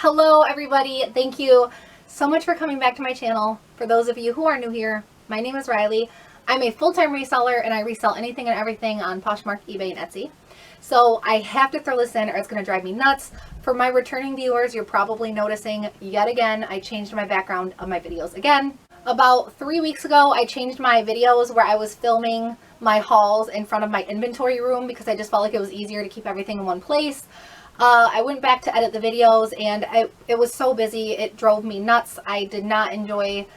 Hello everybody, thank you so much for coming back to my channel. For those of you who are new here, my name is Riley. I'm a full-time reseller and I resell anything and everything on Poshmark, eBay, and Etsy. So I have to throw this in or it's going to drive me nuts. For my returning viewers, you're probably noticing yet again I changed my background of my videos again. About 3 weeks ago I changed my videos where I was filming my hauls in front of my inventory room because I just felt like it was easier to keep everything in one place. I went back to edit the videos and it was so busy, it drove me nuts. I did not enjoy,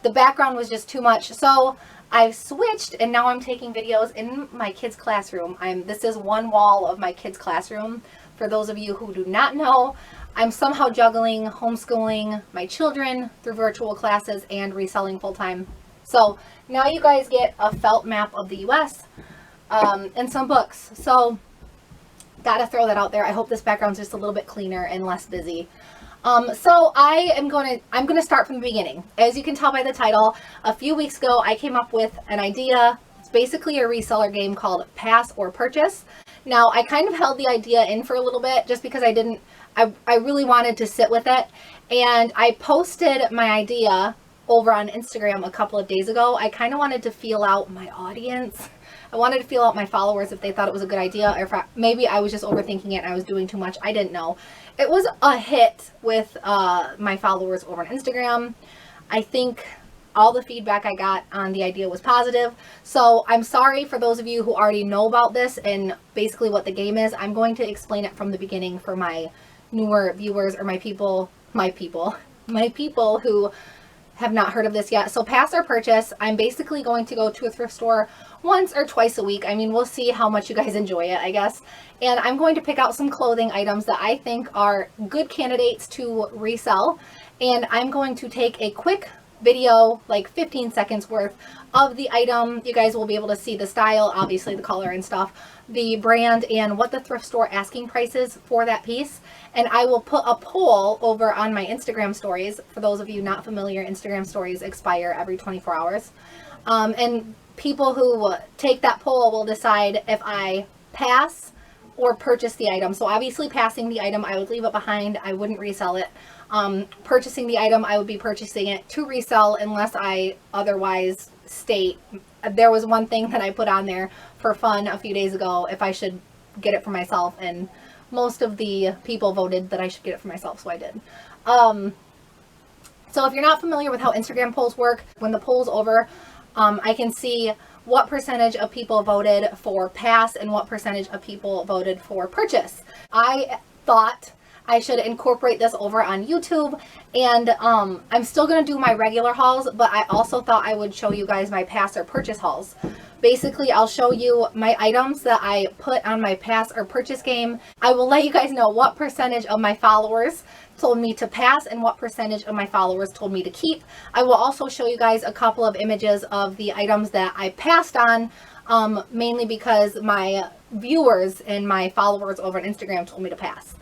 the background was just too much. So I switched and now I'm taking videos in my kids' classroom. This is one wall of my kids' classroom. For those of you who do not know, I'm somehow juggling homeschooling my children through virtual classes and reselling full-time. So now you guys get a felt map of the US and some books. So gotta throw that out there. I hope this background's just a little bit cleaner and less busy. So I'm gonna start from the beginning. As you can tell by the title, a few weeks ago I came up with an idea. It's basically a reseller game called Pass or Purchase. Now I kind of held the idea in for a little bit just because I really wanted to sit with it, and I posted my idea over on Instagram a couple of days ago. I kind of wanted to feel out my audience. I wanted to feel out my followers if they thought it was a good idea, or if maybe I was just overthinking it and I was doing too much. I didn't know. It was a hit with my followers over on Instagram. I think all the feedback I got on the idea was positive. So I'm sorry for those of you who already know about this and basically what the game is. I'm going to explain it from the beginning for my newer viewers or my people who have not heard of this yet. So Pass or Purchase, I'm basically going to go to a thrift store once or twice a week. I mean, we'll see how much you guys enjoy it, I guess. And I'm going to pick out some clothing items that I think are good candidates to resell. And I'm going to take a quick video, like 15 seconds worth of the item. You guys will be able to see the style, obviously the color and stuff, the brand, and what the thrift store asking price is for that piece. And I will put a poll over on my Instagram stories. For those of you not familiar, Instagram stories expire every 24 hours. And people who take that poll will decide if I pass or purchase the item. So obviously passing the item, I would leave it behind. I wouldn't resell it. Purchasing the item, I would be purchasing it to resell unless I otherwise state. There was one thing that I put on there for fun a few days ago if I should get it for myself, and most of the people voted that I should get it for myself, so I did. So if you're not familiar with how Instagram polls work, when the poll's over, I can see what percentage of people voted for pass and what percentage of people voted for purchase. I thought I should incorporate this over on YouTube, and I'm still going to do my regular hauls, but I also thought I would show you guys my pass or purchase hauls. Basically, I'll show you my items that I put on my pass or purchase game. I will let you guys know what percentage of my followers told me to pass and what percentage of my followers told me to keep. I will also show you guys a couple of images of the items that I passed on, mainly because my viewers and my followers over on Instagram told me to pass.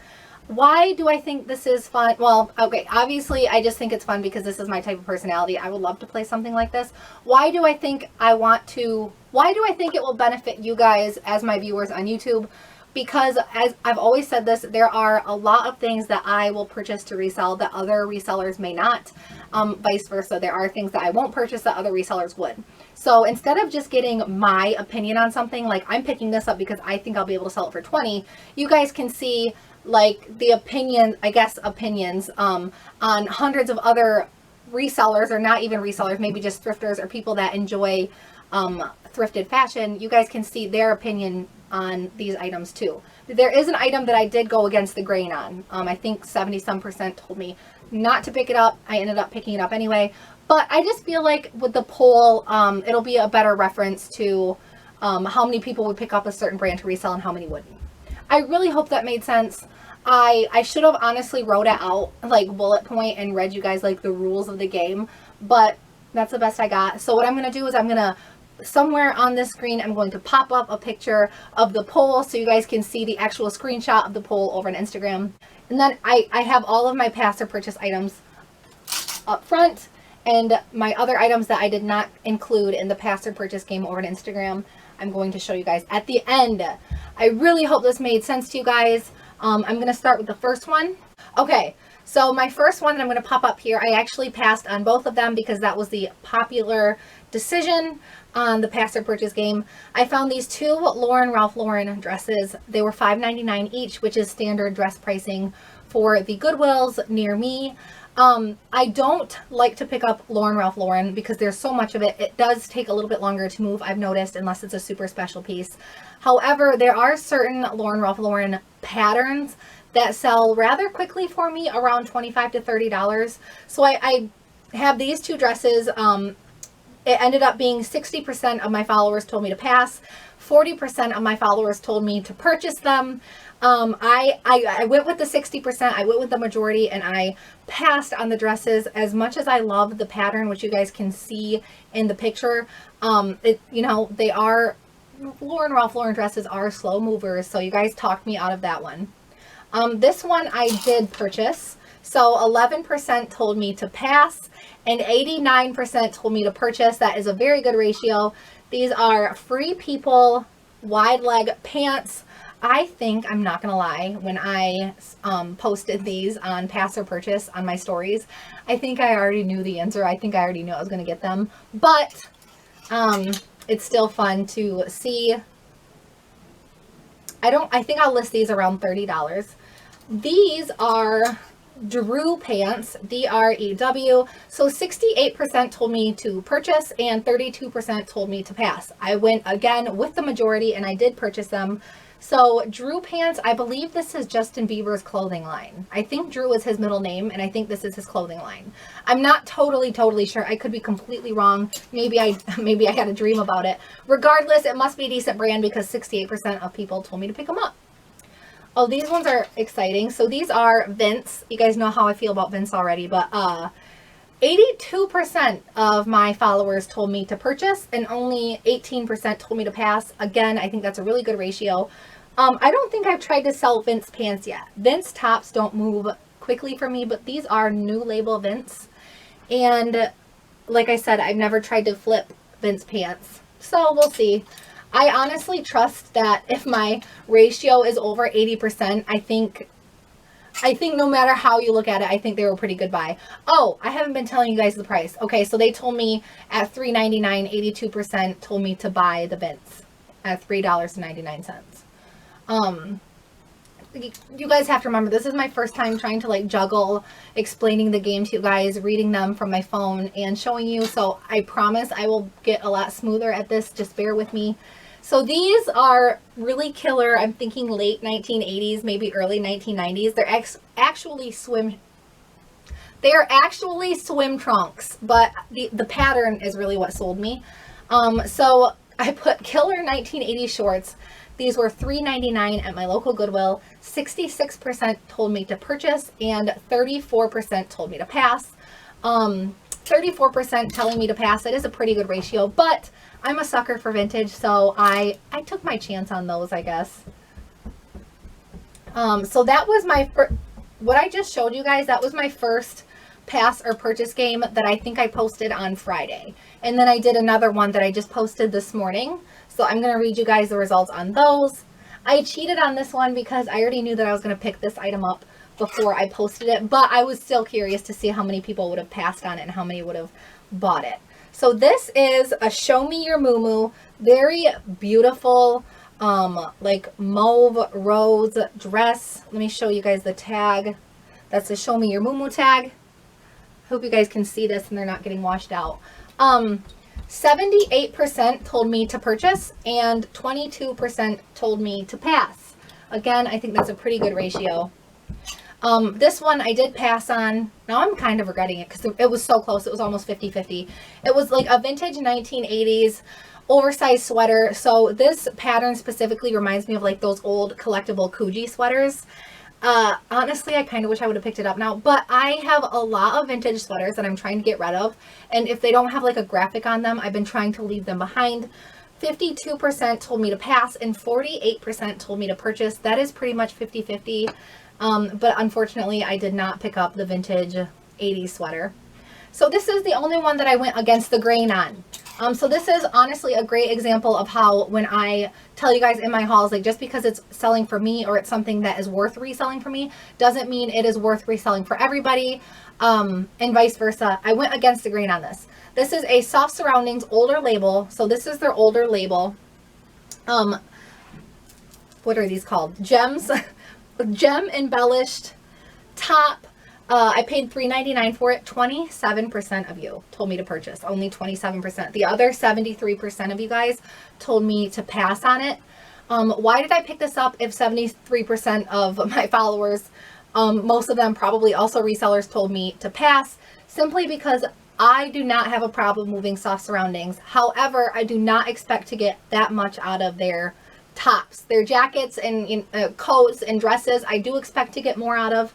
Why do I think this is fun? Well, okay, obviously I just think it's fun because this is my type of personality. I would love to play something like this. Why do I think it will benefit you guys as my viewers on YouTube? Because as I've always said this, there are a lot of things that I will purchase to resell that other resellers may not. Vice versa, there are things that I won't purchase that other resellers would. So instead of just getting my opinion on something, like I'm picking this up because I think I'll be able to sell it for 20, you guys can see like the opinions on hundreds of other resellers, or not even resellers, maybe just thrifters or people that enjoy thrifted fashion. You guys can see their opinion on these items too. There is an item that I did go against the grain on. I think 70% told me not to pick it up. I ended up picking it up anyway. But I just feel like with the poll, it'll be a better reference to how many people would pick up a certain brand to resell and how many wouldn't. I really hope that made sense. I should have honestly wrote it out like bullet point and read you guys like the rules of the game, but that's the best I got. So what I'm going to do is somewhere on this screen, I'm going to pop up a picture of the poll so you guys can see the actual screenshot of the poll over on Instagram. And then I have all of my pass or purchase items up front, and my other items that I did not include in the pass or purchase game over on Instagram, I'm going to show you guys at the end. I really hope this made sense to you guys. I'm going to start with the first one. Okay, So my first one that I'm going to pop up here, I actually passed on both of them because that was the popular decision on the pass or purchase game. I found these two Ralph Lauren dresses. They were $5.99 each, which is standard dress pricing for the Goodwills near me. I don't like to pick up Ralph Lauren because there's so much of it. It does take a little bit longer to move, I've noticed, unless it's a super special piece. However, there are certain Ralph Lauren patterns that sell rather quickly for me, around $25 to $30. So I have these two dresses. It ended up being 60% of my followers told me to pass. 40% of my followers told me to purchase them. I went with the 60%. I went with the majority, and I passed on the dresses. As much as I love the pattern, which you guys can see in the picture, they are Ralph Lauren dresses are slow movers. So you guys talked me out of that one. This one I did purchase. So 11% told me to pass and 89% told me to purchase. That is a very good ratio. These are Free People wide leg pants. I think, I'm not going to lie, when I posted these on pass or purchase on my stories, I think I already knew the answer. I think I already knew I was going to get them. But it's still fun to see. I think I'll list these around $30. These are Drew pants, D-R-E-W. So 68% told me to purchase and 32% told me to pass. I went again with the majority and I did purchase them. So Drew pants, I believe this is Justin Bieber's clothing line. I think Drew is his middle name and I think this is his clothing line. I'm not totally sure. I could be completely wrong. Maybe I had a dream about it. Regardless, it must be a decent brand because 68% of people told me to pick them up. Oh, these ones are exciting. So these are Vince. You guys know how I feel about Vince already, but 82% of my followers told me to purchase and only 18% told me to pass. Again, I think that's a really good ratio. I don't think I've tried to sell Vince pants yet. Vince tops don't move quickly for me, but these are new label Vince. And like I said, I've never tried to flip Vince pants. So we'll see. I honestly trust that if my ratio is over 80%, I think no matter how you look at it, I think they were a pretty good buy. Oh, I haven't been telling you guys the price. Okay, so they told me at $3.99, 82% told me to buy the Vince at $3.99. You guys have to remember, this is my first time trying to juggle explaining the game to you guys, reading them from my phone, and showing you. So I promise I will get a lot smoother at this. Just bear with me. So these are really killer. I'm thinking late 1980s, maybe early 1990s. They're actually swim trunks, but the pattern is really what sold me. So I put killer 1980s shorts. These were $3.99 at my local Goodwill. 66% told me to purchase and 34% told me to pass. 34% telling me to pass. It is a pretty good ratio, but I'm a sucker for vintage, so I took my chance on those, I guess. So that was my what I just showed you guys. That was my first pass or purchase game that I think I posted on Friday. And then I did another one that I just posted this morning. So I'm going to read you guys the results on those. I cheated on this one because I already knew that I was going to pick this item up before I posted it, but I was still curious to see how many people would have passed on it and how many would have bought it. So this is a Show Me Your Moo-Moo, very beautiful, like mauve rose dress. Let me show you guys the tag. That's the Show Me Your Moo-Moo tag. Hope you guys can see this and they're not getting washed out. 78% told me to purchase and 22% told me to pass. Again, I think that's a pretty good ratio. This one I did pass on. Now I'm kind of regretting it because it was so close. It was almost 50-50. It was like a vintage 1980s oversized sweater. So this pattern specifically reminds me of like those old collectible Coogee sweaters. Honestly, I kind of wish I would have picked it up now, but I have a lot of vintage sweaters that I'm trying to get rid of. And if they don't have like a graphic on them, I've been trying to leave them behind. 52% told me to pass and 48% told me to purchase. That is pretty much 50-50. But unfortunately, I did not pick up the vintage 80s sweater. So this is the only one that I went against the grain on. So this is honestly a great example of how when I tell you guys in my hauls, like just because it's selling for me or it's something that is worth reselling for me, doesn't mean it is worth reselling for everybody, and vice versa. I went against the grain on this. This is a Soft Surroundings older label. So this is their older label. What are these called? Gems, gem embellished top. I paid $3.99 for it. 27% of you told me to purchase. Only 27%. The other 73% of you guys told me to pass on it. Why did I pick this up if 73% of my followers, most of them probably also resellers, told me to pass? Simply because I do not have a problem moving Soft Surroundings. However, I do not expect to get that much out of their tops. Their jackets and coats and dresses, I do expect to get more out of.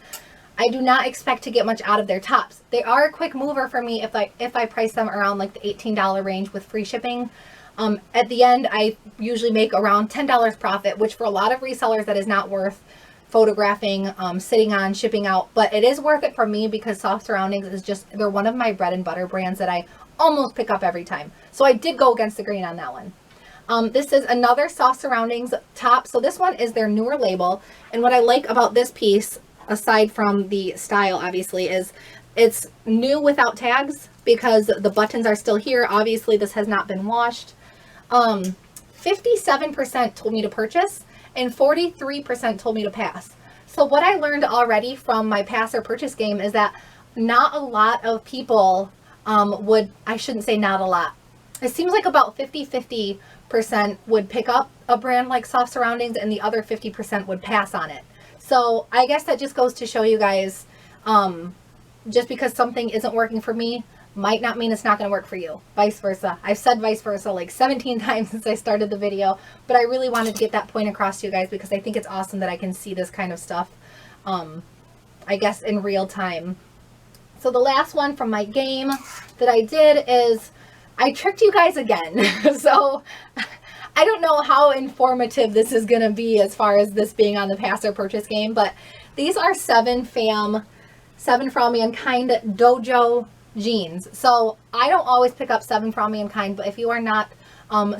I do not expect to get much out of their tops. They are a quick mover for me if I price them around like the $18 range with free shipping. At the end, I usually make around $10 profit, which for a lot of resellers, that is not worth photographing, sitting on, shipping out. But it is worth it for me because Soft Surroundings is just, they're one of my bread and butter brands that I almost pick up every time. So I did go against the grain on that one. This is another Soft Surroundings top. So this one is their newer label. And what I like about this piece, aside from the style, obviously, is it's new without tags because the buttons are still here. Obviously, this has not been washed. 57% told me to purchase and 43% told me to pass. So what I learned already from my pass or purchase game is that not a lot of people I shouldn't say not a lot. It seems like about 50-50% would pick up a brand like Soft Surroundings and the other 50% would pass on it. So I guess that just goes to show you guys, just because something isn't working for me might not mean it's not going to work for you. Vice versa. I've said vice versa like 17 times since I started the video, but I really wanted to get that point across to you guys because I think it's awesome that I can see this kind of stuff, I guess, in real time. So the last one from my game that I did is I tricked you guys again. So I don't know how informative this is going to be as far as this being on the pass or purchase game, but these are 7 for All Mankind Dojo jeans. So I don't always pick up 7 for All Mankind, but if you are not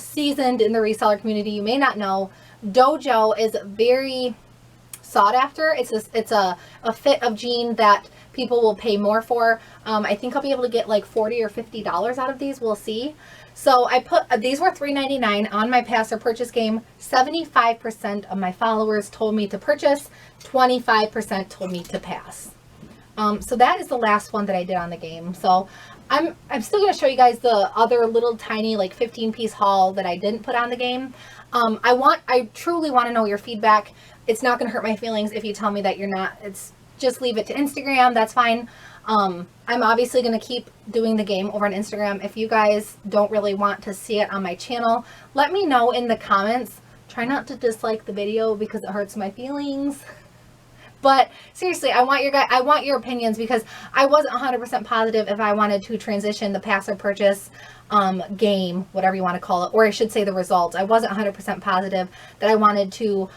seasoned in the reseller community, you may not know Dojo is very sought after. It's a fit of jean that people will pay more for. I think I'll be able to get like $40 or $50 out of these. We'll see. So I put, these were $3.99 on my pass or purchase game. 75% of my followers told me to purchase, 25% told me to pass. So that is the last one that I did on the game. So I'm still going to show you guys the other little tiny like 15-piece haul that I didn't put on the game. I truly want to know your feedback. It's not going to hurt my feelings if you tell me that you're not. Just leave it to Instagram. That's fine. I'm obviously going to keep doing the game over on Instagram. If you guys don't really want to see it on my channel, let me know in the comments. Try not to dislike the video because it hurts my feelings. But seriously, I want your opinions because I wasn't 100% positive if I wanted to transition the pass or purchase game, whatever you want to call it, or I should say the results. I wasn't 100% positive that I wanted to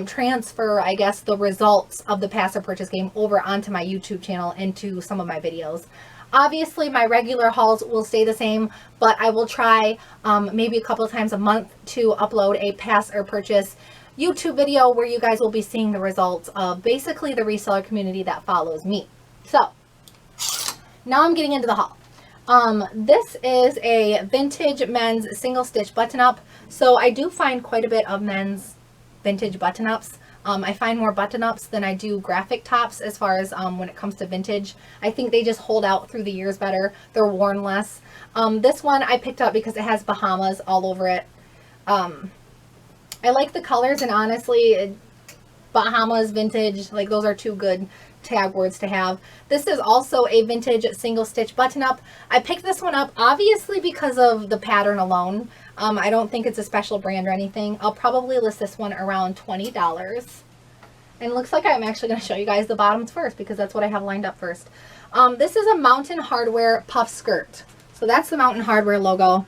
transfer, I guess, the results of the pass or purchase game over onto my YouTube channel into some of my videos. Obviously, my regular hauls will stay the same, but I will try maybe a couple of times a month to upload a pass or purchase YouTube video where you guys will be seeing the results of basically the reseller community that follows me. So now I'm getting into the haul. This is a vintage men's single stitch button up. So I do find quite a bit of men's vintage button ups. I find more button ups than I do graphic tops as far as when it comes to vintage. I think they just hold out through the years better. They're worn less. This one I picked up because it has Bahamas all over it. I like the colors, and honestly, Bahamas, vintage, like those are two good tag words to have. This is also a vintage single stitch button up. I picked this one up obviously because of the pattern alone. I don't think it's a special brand or anything. I'll probably list this one around $20. And it looks like I'm actually going to show you guys the bottoms first because that's what I have lined up first. This is a Mountain Hardwear puff skirt. So that's the Mountain Hardwear logo.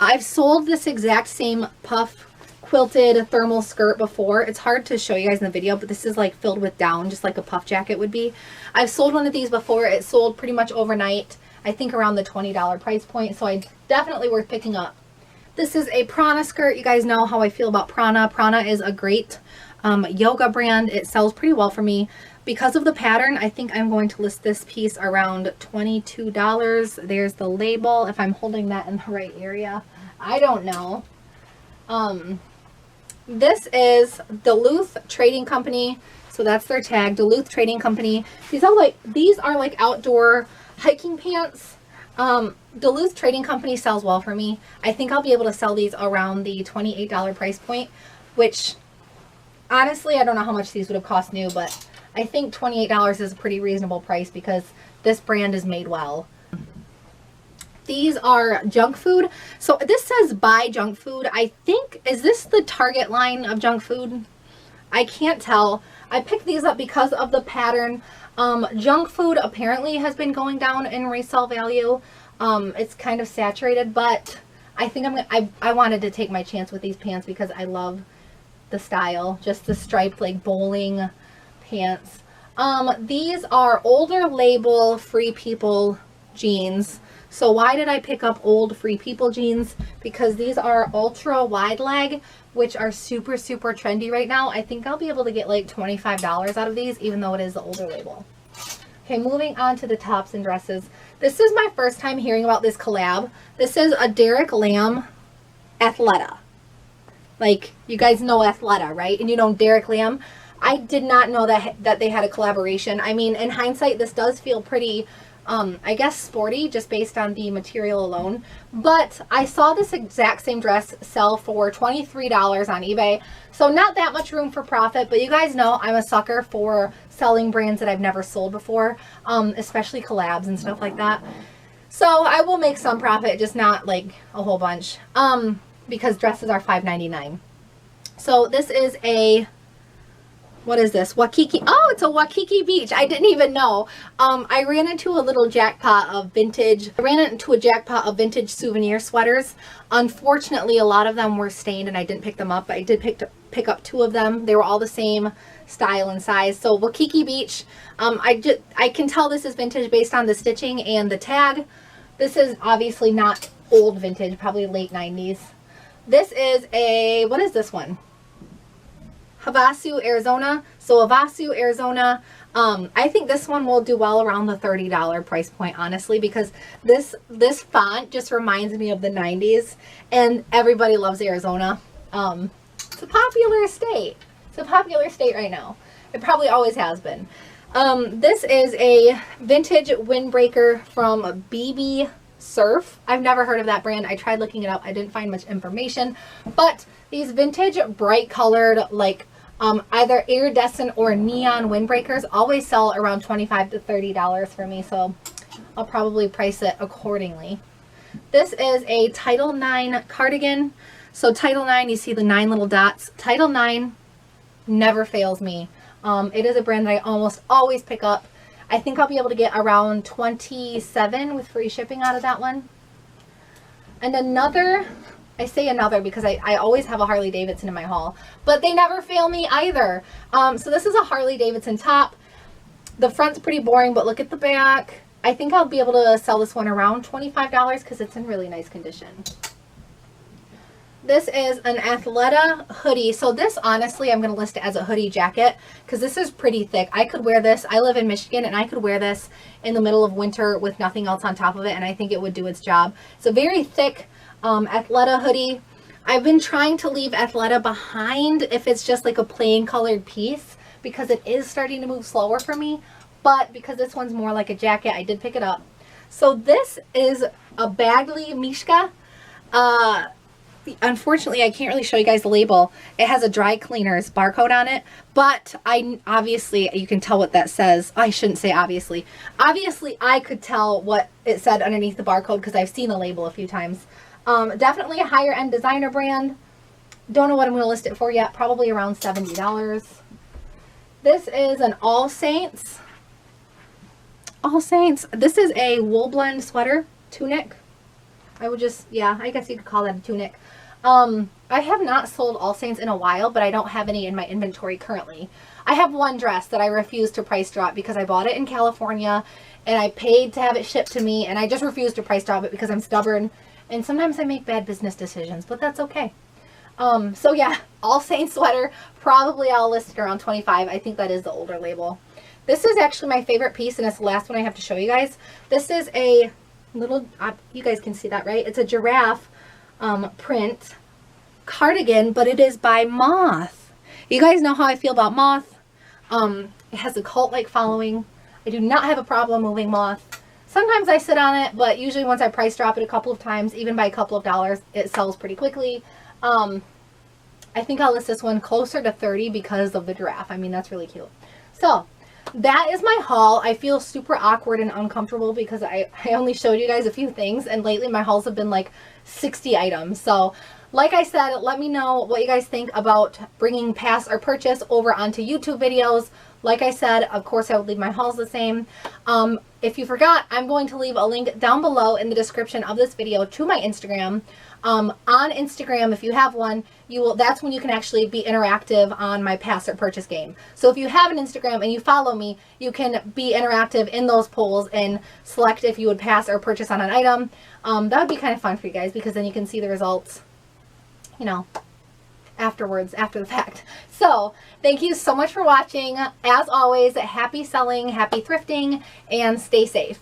I've sold this exact same puff quilted thermal skirt before. It's hard to show you guys in the video, but this is like filled with down, just like a puff jacket would be. I've sold one of these before. It sold pretty much overnight. I think around the $20 price point. So it's definitely worth picking up. This is a Prana skirt. You guys know how I feel about Prana. Prana is a great yoga brand. It sells pretty well for me. Because of the pattern, I think I'm going to list this piece around $22. There's the label, if I'm holding that in the right area. I don't know. This is Duluth Trading Company. So that's their tag, Duluth Trading Company. These are like outdoor hiking pants. Duluth Trading Company sells well for me. I think I'll be able to sell these around the $28 price point, which honestly, I don't know how much these would have cost new, but I think $28 is a pretty reasonable price because this brand is made well. These are junk food. So this says buy junk food. I think, is this the Target line of junk food? I can't tell. I picked these up because of the pattern. Junk food apparently has been going down in resale value. It's kind of saturated, but I think I wanted to take my chance with these pants because I love the style, just the striped like bowling pants. These are older label Free People jeans. So why did I pick up old Free People jeans? Because these are ultra wide leg, which are super, super trendy right now. I think I'll be able to get like $25 out of these, even though it is the older label. Okay, moving on to the tops and dresses. This is my first time hearing about this collab. This is a Derek Lam Athleta. Like, you guys know Athleta, right? And you know Derek Lam. I did not know that they had a collaboration. I mean, in hindsight, this does feel pretty, I guess, sporty, just based on the material alone. But I saw this exact same dress sell for $23 on eBay. So not that much room for profit, but you guys know I'm a sucker for selling brands that I've never sold before, especially collabs and stuff like that. So I will make some profit, just not like a whole bunch, because dresses are $5.99. So this is a, what is this? Waikiki. Oh, it's a Waikiki Beach. I didn't even know. I ran into a little jackpot of vintage. I ran into a jackpot of vintage souvenir sweaters. Unfortunately, a lot of them were stained and I didn't pick them up, but I did pick up 2 of them. They were all the same style and size. So Waikiki Beach. I can tell this is vintage based on the stitching and the tag. This is obviously not old vintage, probably late 90s. This is a, what is this one? Havasu, Arizona. So Havasu, Arizona. I think this one will do well around the $30 price point, honestly, because this font just reminds me of the 90s, and everybody loves Arizona. It's a popular state. It's a popular state right now. It probably always has been. This is a vintage windbreaker from BB Surf. I've never heard of that brand. I tried looking it up. I didn't find much information, but these vintage bright colored, like either iridescent or neon windbreakers always sell around $25 to $30 for me, so I'll probably price it accordingly. This is a Title IX cardigan. So Title IX, you see the 9 little dots. Title IX never fails me. It is a brand that I almost always pick up. I think I'll be able to get around $27 with free shipping out of that one. And another, I say another because I always have a Harley Davidson in my haul, but they never fail me either. So this is a Harley Davidson top. The front's pretty boring, but look at the back. I think I'll be able to sell this one around $25 because it's in really nice condition. This is an Athleta hoodie. So this, honestly, I'm going to list it as a hoodie jacket because this is pretty thick. I could wear this. I live in Michigan, and I could wear this in the middle of winter with nothing else on top of it, and I think it would do its job. It's a very thick Athleta hoodie. I've been trying to leave Athleta behind if it's just like a plain colored piece because it is starting to move slower for me. But because this one's more like a jacket, I did pick it up. So this is a Bagley Mishka. Unfortunately, I can't really show you guys the label. It has a dry cleaner's barcode on it, but obviously you can tell what that says. I shouldn't say obviously. Obviously, I could tell what it said underneath the barcode because I've seen the label a few times. Definitely a higher end designer brand. Don't know what I'm going to list it for yet. Probably around $70. This is an All Saints. All Saints. This is a wool blend sweater, tunic. I would just, yeah, I guess you could call that a tunic. I have not sold All Saints in a while, but I don't have any in my inventory currently. I have one dress that I refuse to price drop because I bought it in California and I paid to have it shipped to me, and I just refuse to price drop it because I'm stubborn and sometimes I make bad business decisions, but that's okay. So yeah, All Saints sweater, probably I'll list it around 25. I think that is the older label. This is actually my favorite piece, and it's the last one I have to show you guys. This is a little, you guys can see that, right? It's a giraffe print cardigan, but it is by Moth. You guys know how I feel about Moth. It has a cult-like following. I do not have a problem moving Moth. Sometimes I sit on it, but usually once I price drop it a couple of times, even by a couple of dollars, it sells pretty quickly. I think I'll list this one closer to 30 because of the giraffe. I mean, that's really cute. So that is my haul. I feel super awkward and uncomfortable because I only showed you guys a few things, and lately my hauls have been like 60 items. So like I said, let me know what you guys think about bringing pass or purchase over onto YouTube videos. Like I said, of course I would leave my hauls the same. If you forgot, I'm going to leave a link down below in the description of this video to my Instagram. On Instagram, if you have one, that's when you can actually be interactive on my pass or purchase game. So if you have an Instagram and you follow me, you can be interactive in those polls and select if you would pass or purchase on an item. That would be kind of fun for you guys because then you can see the results, you know, afterwards, after the fact. So thank you so much for watching. As always, happy selling, happy thrifting, and stay safe.